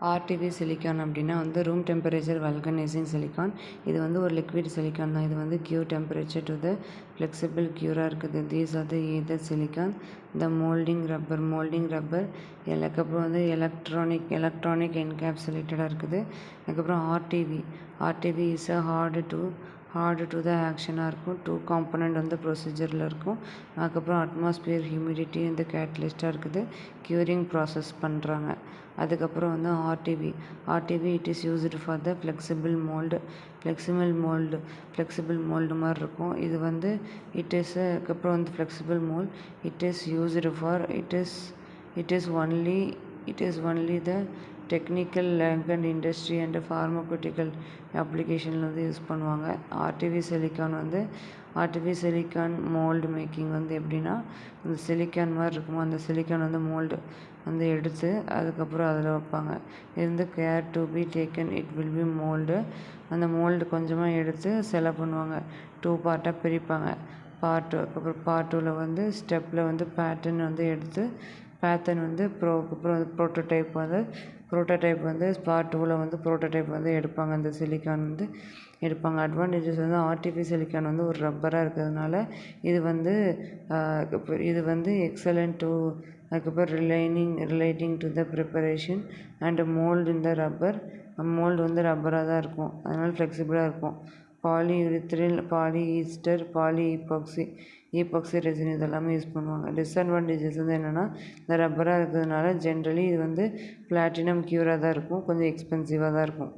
ஆர்டிவி silicon அப்படின்னா வந்து room temperature vulcanising silicon. இது வந்து ஒரு லிக்விட் சிலிக்கான் தான். இது வந்து cure temperature to the flexible கியூராக இருக்குது. These are the either silicon the moulding rubber அதுக்கப்புறம் வந்து எலக்ட்ரானிக் என்கேப்சுலேட்டடாக இருக்குது. அதுக்கப்புறம் RTV is a hard to the ஆக்ஷனாக இருக்கும். 2 காம்பனண்ட் வந்து ப்ரொசீஜரில் இருக்கும். அதுக்கப்புறம் அட்மாஸ்பியர் ஹியூமிடிட்டி இந்த கேட்டலிஸ்ட்டாக இருக்குது. க்யூரிங் ப்ராசஸ் பண்ணுறாங்க. அதுக்கப்புறம் வந்து RTV it is used for the flexible mould மாதிரி இருக்கும். இது வந்து அதுக்கப்புறம் வந்து flexible mould it is only the technical and industry and pharmaceutical அப்ளிகேஷனில் வந்து யூஸ் பண்ணுவாங்க. ஆர்டிவி சிலிக்கான் மோல்டு மேக்கிங் வந்து எப்படின்னா, அந்த சிலிக்கான் மாதிரி இருக்குமோ அந்த சிலிக்கான் வந்து மோல்டு வந்து எடுத்து அதுக்கப்புறம் அதில் வைப்பாங்க. இருந்து care to be taken it will be mould. அந்த மோல்டு கொஞ்சமாக எடுத்து செலவு பண்ணுவாங்க. 2 பார்ட்டாக பிரிப்பாங்க. அதுக்கப்புறம் பார்ட் 2ல் வந்து ஸ்டெப்பில் வந்து பேட்டர்ன் வந்து எடுத்து வந்து அப்புறம் ப்ரோட்டோடைப் வந்து பார்ட் 2ல் வந்து ப்ரோட்டோடைப் வந்து எடுப்பாங்க. அந்த சிலிக்கான் வந்து எடுப்பாங்க. அட்வான்டேஜஸ் வந்து ஆர்டிவி சிலிக்கான் வந்து ஒரு ரப்பராக இருக்கிறதுனால இது வந்து எக்ஸலண்ட் டு அதுக்கப்புறம் relating to the preparation and mould இந்த மோல்டு வந்து ரப்பராக தான் இருக்கும். அதனால் ஃப்ளெக்சிபிளாக இருக்கும். பாலியூரித்ரில், பாலிஈஸ்டர், ஈபாக்சி ரெசின் இதெல்லாமே யூஸ் பண்ணுவாங்க. டிஸ்அட்வான்டேஜஸ் வந்து என்னென்னா, இந்த ரப்பராக இருக்கிறதுனால ஜென்ரலி இது வந்து பிளாட்டினம் க்யூராக தான் இருக்கும். கொஞ்சம் எக்ஸ்பென்சிவாக தான் இருக்கும்.